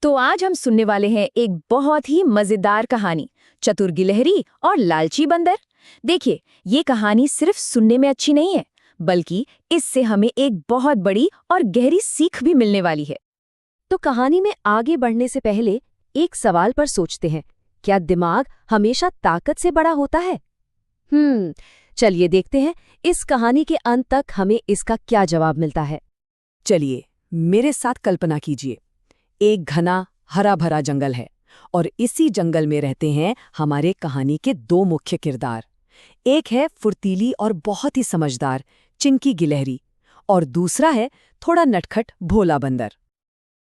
तो आज हम सुनने वाले हैं एक बहुत ही मजेदार कहानी, चतुर गिलहरी और लालची बंदर। देखिए, ये कहानी सिर्फ सुनने में अच्छी नहीं है, बल्कि इससे हमें एक बहुत बड़ी और गहरी सीख भी मिलने वाली है। तो कहानी में आगे बढ़ने से पहले एक सवाल पर सोचते हैं, क्या दिमाग हमेशा ताकत से बड़ा होता है? चलिए देखते हैं इस कहानी के अंत तक हमें इसका क्या जवाब मिलता है। चलिए मेरे साथ कल्पना कीजिए, एक घना हरा भरा जंगल है और इसी जंगल में रहते हैं हमारे कहानी के दो मुख्य किरदार। एक है फुर्तीली और बहुत ही समझदार चिंकी गिलहरी और दूसरा है थोड़ा नटखट भोला बंदर।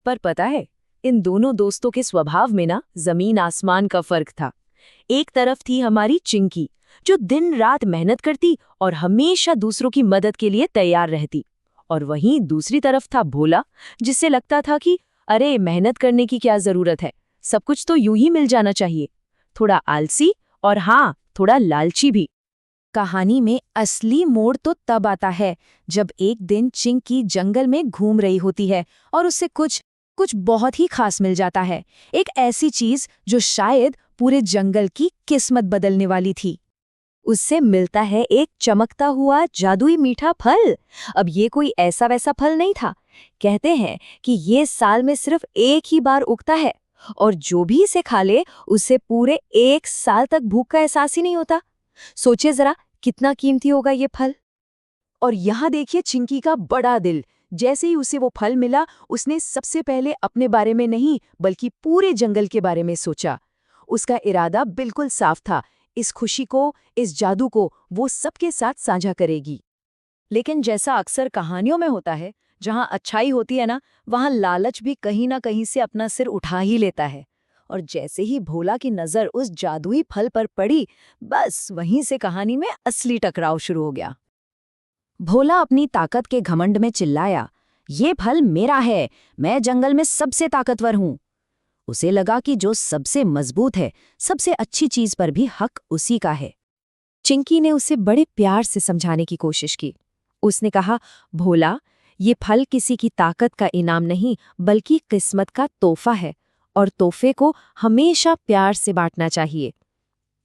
पर पता है, इन दोनों दोस्तों के स्वभाव में ना जमीन आसमान का फर्क था। एक तरफ थी हमारी चिंकी, जो दिन रात मेहनत करती और हमेशा दूसरों की मदद के लिए तैयार रहती, और वहीं दूसरी तरफ था भोला, जिससे लगता था कि अरे मेहनत करने की क्या जरूरत है, सब कुछ तो यूं ही मिल जाना चाहिए। थोड़ा आलसी और हाँ, थोड़ा लालची भी। कहानी में असली मोड़ तो तब आता है जब एक दिन चिंकी जंगल में घूम रही होती है और उससे कुछ बहुत ही खास मिल जाता है। एक ऐसी चीज जो शायद पूरे जंगल की किस्मत बदलने वाली थी। उससे मिलता है एक चमकता हुआ जादुई मीठा फल। अब ये कोई ऐसा वैसा फल नहीं था। कहते हैं कि ये साल में सिर्फ एक ही बार उगता है और जो भी इसे खा ले उसे पूरे 1 साल तक भूख का एहसास ही नहीं होता। सोचिए जरा, कितना कीमती होगा ये फल। और यहाँ देखिए चिंकी का बड़ा दिल। जैसे ही उसे वो फल मिला, उसने सबसे पहले अपने बारे में नहीं बल्कि पूरे जंगल के बारे में सोचा। उसका इरादा बिल्कुल साफ था, इस खुशी को, इस जादू को वो सबके साथ साझा करेगी। लेकिन जैसा अक्सर कहानियों में होता है, जहाँ अच्छाई होती है ना, वहाँ लालच भी कहीं ना कहीं से अपना सिर उठा ही लेता है। और जैसे ही भोला की नज़र उस जादुई फल पर पड़ी, बस वहीं से कहानी में असली टकराव शुरू हो गया। भोला अपनी ताकत के घमंड में चिल्लाया, ये फल मेरा है, मैं जंगल में सबसे ताकतवर हूँ। उसे लगा कि जो सबसे मजबूत है, सबसे अच्छी चीज पर भी हक उसी का है। चिंकी ने उसे बड़े प्यार से समझाने की कोशिश की। उसने कहा, भोला, ये फल किसी की ताकत का इनाम नहीं बल्कि किस्मत का तोहफा है, और तोहफे को हमेशा प्यार से बांटना चाहिए।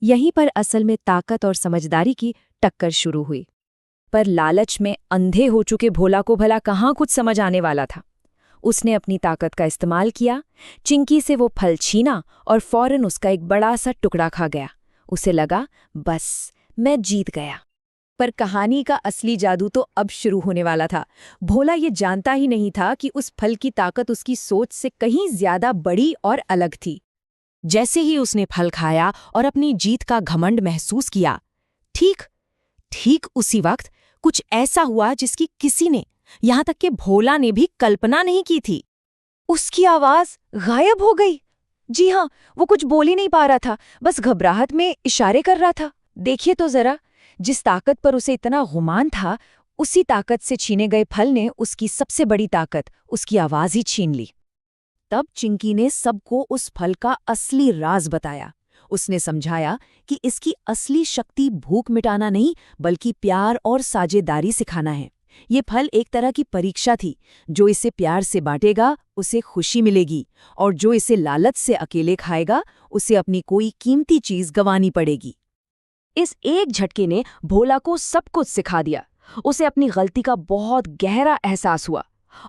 यहीं पर असल में ताकत और समझदारी की टक्कर शुरू हुई। पर लालच में अंधे हो चुके भोला को भला कहाँ कुछ समझ आने वाला था। उसने अपनी ताकत का इस्तेमाल किया, चिंकी से वो फल छीना और फौरन उसका एक बड़ा सा टुकड़ा खा गया। उसे लगा, बस मैं जीत गया। पर कहानी का असली जादू तो अब शुरू होने वाला था। भोला ये जानता ही नहीं था कि उस फल की ताकत उसकी सोच से कहीं ज्यादा बड़ी और अलग थी। जैसे ही उसने फल खाया और अपनी जीत का घमंड महसूस किया, ठीक उसी वक्त कुछ ऐसा हुआ जिसकी किसी ने, यहां तक कि भोला ने भी कल्पना नहीं की थी। उसकी आवाज गायब हो गई। जी हाँ, वो कुछ बोल ही नहीं पा रहा था, बस घबराहट में इशारे कर रहा था। देखिए तो जरा, जिस ताकत पर उसे इतना गुमान था, उसी ताकत से छीने गए फल ने उसकी सबसे बड़ी ताकत, उसकी आवाज ही छीन ली। तब चिंकी ने सबको उस फल का असली राज बताया। उसने समझाया कि इसकी असली शक्ति भूख मिटाना नहीं बल्कि प्यार और साझेदारी सिखाना है। ये फल एक तरह की परीक्षा थी। जो इसे प्यार से बांटेगा उसे खुशी मिलेगी, और जो इसे लालच से अकेले खाएगा उसे अपनी कोई कीमती चीज गंवानी पड़ेगी। इस एक झटके ने भोला को सब कुछ सिखा दिया। उसे अपनी गलती का बहुत गहरा एहसास हुआ।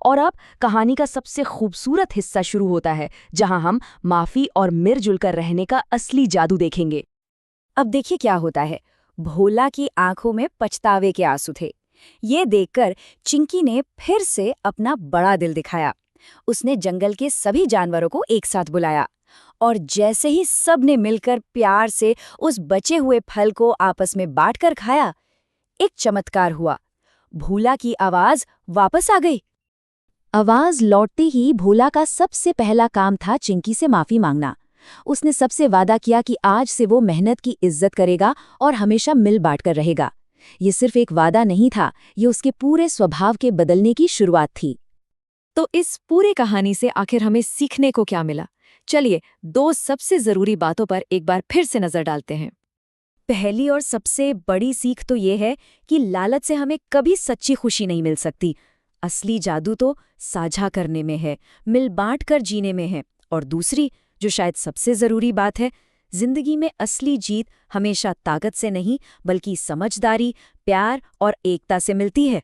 और अब कहानी का सबसे खूबसूरत हिस्सा शुरू होता है, जहां हम माफी और मिलजुल कर रहने का असली जादू देखेंगे। अब देखिए क्या होता है। भोला की आंखों में पछतावे के आंसू थे। ये देखकर चिंकी ने फिर से अपना बड़ा दिल दिखाया। उसने जंगल के सभी जानवरों को एक साथ बुलाया, और जैसे ही सब ने मिलकर प्यार से उस बचे हुए फल को आपस में बांटकर खाया, एक चमत्कार हुआ। भोला की आवाज वापस आ गई। आवाज लौटते ही भोला का सबसे पहला काम था चिंकी से माफी मांगना। उसने सबसे वादा किया कि आज से वो मेहनत की इज्जत करेगा और हमेशा मिल बांट कर रहेगा। ये सिर्फ एक वादा नहीं था, ये उसके पूरे स्वभाव के बदलने की शुरुआत थी। तो इस पूरी कहानी से आखिर हमें सीखने को क्या मिला? चलिए 2 सबसे जरूरी बातों पर एक बार फिर से नजर डालते हैं। पहली और सबसे बड़ी सीख तो ये है कि लालच से हमें कभी सच्ची खुशी नहीं मिल सकती। असली जादू तो साझा करने में है, मिल बांट कर जीने में है, और दूसरी, जो शायद सबसे ज़रूरी बात है, जिंदगी में असली जीत हमेशा ताकत से नहीं बल्कि समझदारी, प्यार और एकता से मिलती है।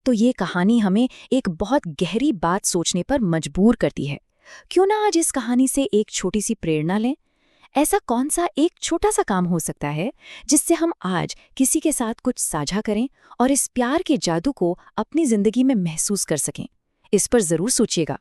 तो ये कहानी हमें एक बहुत गहरी बात सोचने पर मजबूर करती है। क्यों ना आज इस कहानी से एक छोटी सी प्रेरणा लें? ऐसा कौन सा एक छोटा सा काम हो सकता है जिससे हम आज किसी के साथ कुछ साझा करें और इस प्यार के जादू को अपनी जिंदगी में महसूस कर सकें? इस पर जरूर सोचिएगा।